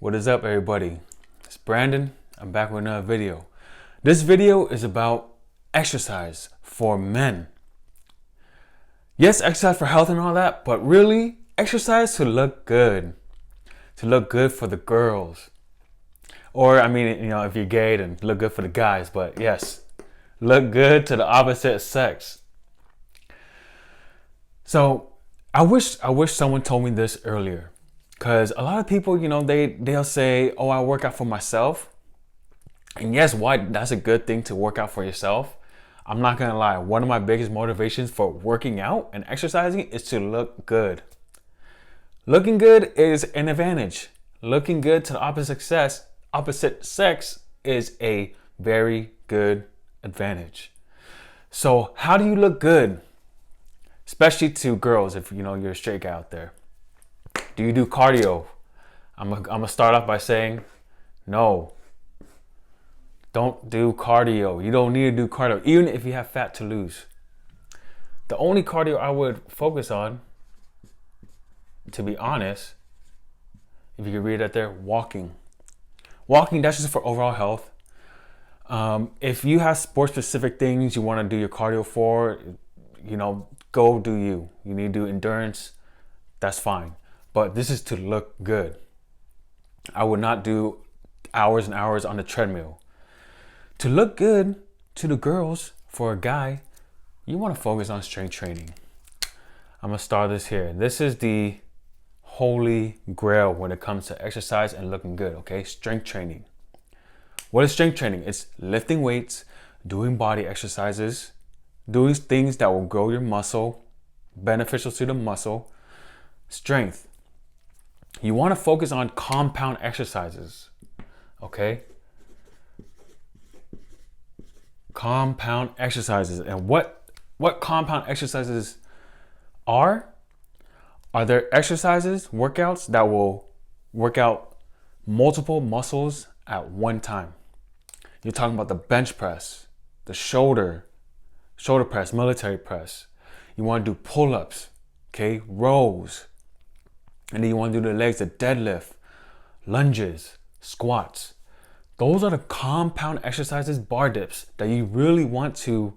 What is up, everybody? It's Brandon. I'm back with another video. This video is about exercise for men. Yes, exercise for health and all that, but really exercise to look good. To look good for the girls. Or, if you're gay, then look good for the guys, but yes, look good to the opposite sex. So, I wish someone told me this earlier. Because a lot of people, they'll say, oh, I work out for myself. And yes, why? That's a good thing to work out for yourself. I'm not going to lie. One of my biggest motivations for working out and exercising is to look good. Looking good is an advantage. Looking good to the opposite sex is a very good advantage. So how do you look good? Especially to girls, if you're a straight guy out there. Do you do cardio? I'm gonna start off by saying, no. Don't do cardio. You don't need to do cardio, even if you have fat to lose. The only cardio I would focus on, to be honest, if you could read that there, walking. Walking, that's just for overall health. If you have sport-specific things you want to do your cardio for, go do you. You need to do endurance, that's fine. But this is to look good. I would not do hours and hours on the treadmill. To look good to the girls, for a guy, you want to focus on strength training. I'm going to start this here. This is the holy grail when it comes to exercise and looking good, okay? Strength training. What is strength training? It's lifting weights, doing body exercises, doing things that will grow your muscle, beneficial to the muscle. Strength. You want to focus on compound exercises, okay? Compound exercises. And what compound exercises are there exercises, workouts that will work out multiple muscles at one time. You're talking about the bench press, the shoulder press, military press. You want to do pull-ups, okay, rows. And then you want to do the legs, the deadlift, lunges, squats. Those are the compound exercises, bar dips, that you really want to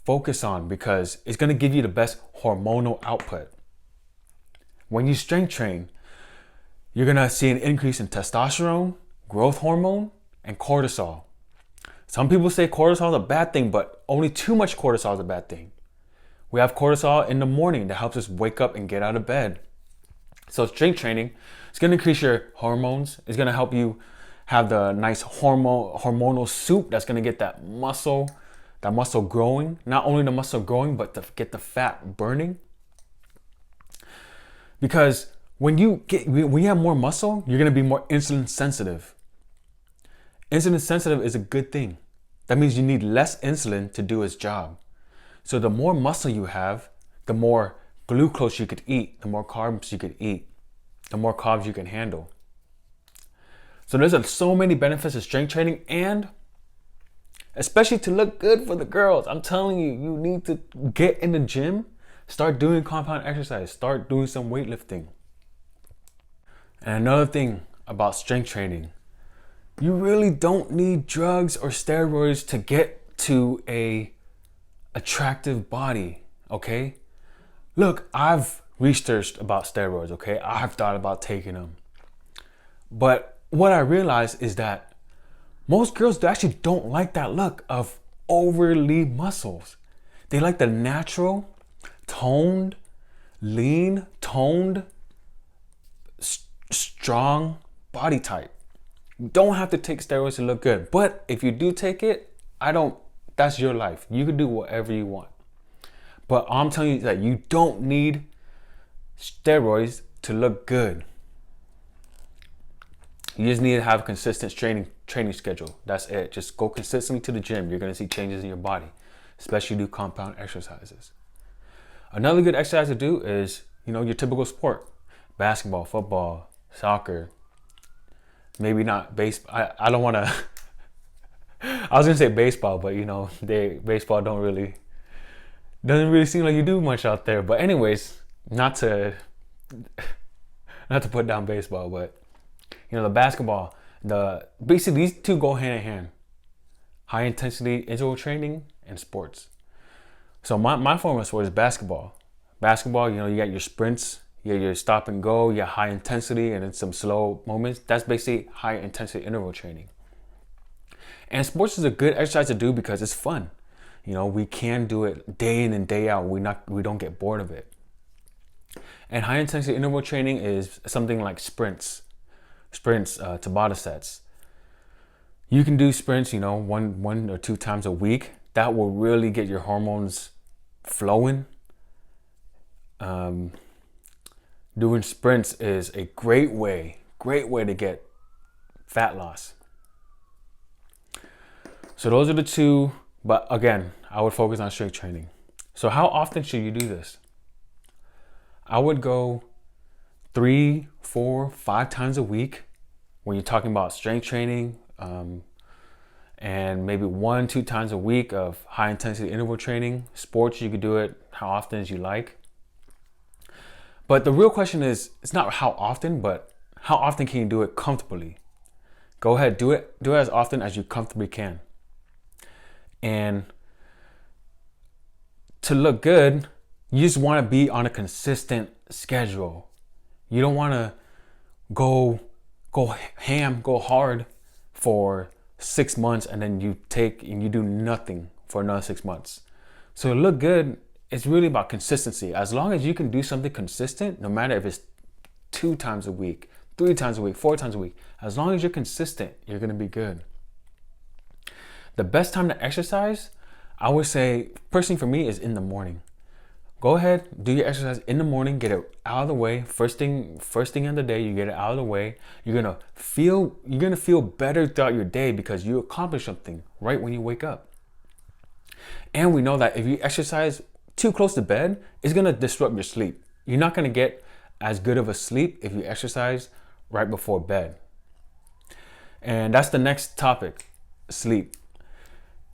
focus on because it's going to give you the best hormonal output. When you strength train, you're going to see an increase in testosterone, growth hormone, and cortisol. Some people say cortisol is a bad thing, but only too much cortisol is a bad thing. We have cortisol in the morning that helps us wake up and get out of bed. So strength training is going to increase your hormones. It's going to help you have the nice hormonal soup that's going to get that muscle growing. Not only the muscle growing, but to get the fat burning. Because when you have more muscle, you're going to be more insulin sensitive. Insulin sensitive is a good thing. That means you need less insulin to do its job. So the more muscle you have, the more glucose you could eat, the more carbs you could eat, the more carbs you can handle. So there's so many benefits of strength training, and especially to look good for the girls. I'm telling you, you need to get in the gym, start doing compound exercise, start doing some weightlifting. And another thing about strength training, you really don't need drugs or steroids to get to a attractive body, okay? Look, I've researched about steroids, okay? I've thought about taking them. But what I realized is that most girls actually don't like that look of overly muscles. They like the natural, toned, lean, strong body type. You don't have to take steroids to look good. But if you do take it, that's your life. You can do whatever you want. But I'm telling you that you don't need steroids to look good. You just need to have a consistent training schedule. That's it. Just go consistently to the gym. You're going to see changes in your body, especially do compound exercises. Another good exercise to do is, your typical sport. Basketball, football, soccer. Maybe not baseball. I don't want to... I was going to say baseball, but baseball doesn't really seem like you do much out there. But anyways, not to put down baseball, but The basketball, basically these two go hand in hand. High intensity interval training and sports. So my form of sport is basketball. Basketball, you got your sprints, you got your stop and go, you got high intensity and then some slow moments. That's basically high intensity interval training. And sports is a good exercise to do because it's fun. We can do it day in and day out. We don't get bored of it. And high intensity interval training is something like sprints, Tabata sets. You can do sprints, one or two times a week. That will really get your hormones flowing. Doing sprints is a great way to get fat loss. So those are the two, but again, I would focus on strength training. So how often should you do this? I would go 3, 4, 5 times a week when you're talking about strength training, and maybe 1, 2 times a week of high intensity interval training. Sports, you could do it how often as you like. But the real question is, it's not how often, but how often can you do it comfortably? Go ahead, do it as often as you comfortably can. And to look good, you just want to be on a consistent schedule. You don't want to go ham, go hard for 6 months and then you do nothing for another 6 months. So to look good, it's really about consistency. As long as you can do something consistent, no matter if it's 2 times a week, 3 times a week, 4 times a week, as long as you're consistent, you're going to be good. The best time to exercise, I would say, personally for me, is in the morning. Go ahead, do your exercise in the morning, get it out of the way. First thing of the day, you get it out of the way. You're gonna feel better throughout your day because you accomplished something right when you wake up. And we know that if you exercise too close to bed, it's gonna disrupt your sleep. You're not gonna get as good of a sleep if you exercise right before bed. And that's the next topic, sleep.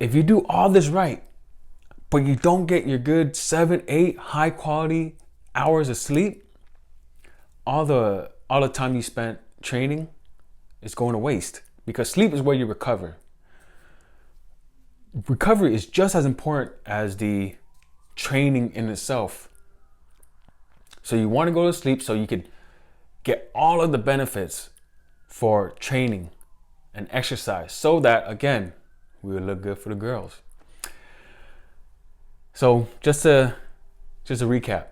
If you do all this right, but you don't get your good 7, 8 high quality hours of sleep, all the time you spent training is going to waste, because sleep is where you recover. Recovery is just as important as the training in itself. So you want to go to sleep so you can get all of the benefits for training and exercise, so that again, we will look good for the girls. So just to recap,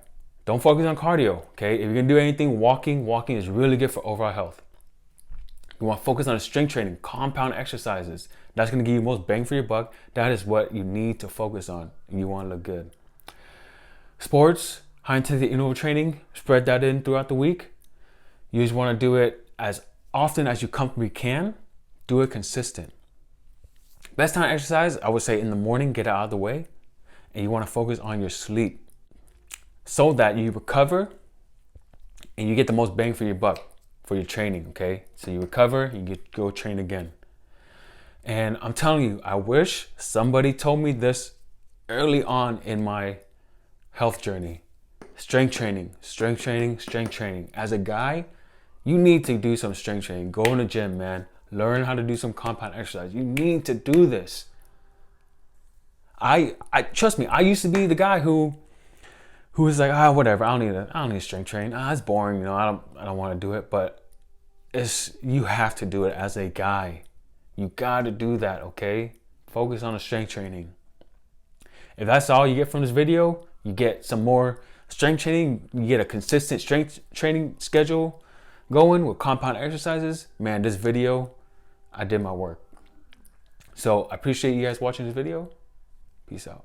don't focus on cardio, okay? If you're gonna do anything, walking is really good for overall health. You want to focus on strength training, compound exercises. That's gonna give you most bang for your buck. That is what you need to focus on if you want to look good. Sports, high intensity interval training, spread that in throughout the week. You just want to do it as often as you comfortably can. Do it consistent. Best time to exercise, I would say in the morning, get it out of the way. And you want to focus on your sleep so that you recover and you get the most bang for your buck for your training, okay? So you recover, you go train again. And I'm telling you, I wish somebody told me this early on in my health journey. Strength training. As a guy, you need to do some strength training. Go in the gym, man. Learn how to do some compound exercise. You need to do this. I trust me, I used to be the guy who was like, whatever, I don't need strength training. It's boring, I don't want to do it. But you have to do it as a guy. You got to do that, okay? Focus on the strength training. If that's all you get from this video, you get some more strength training, you get a consistent strength training schedule going with compound exercises. Man, this video, I did my work. So I appreciate you guys watching this video. Peace out.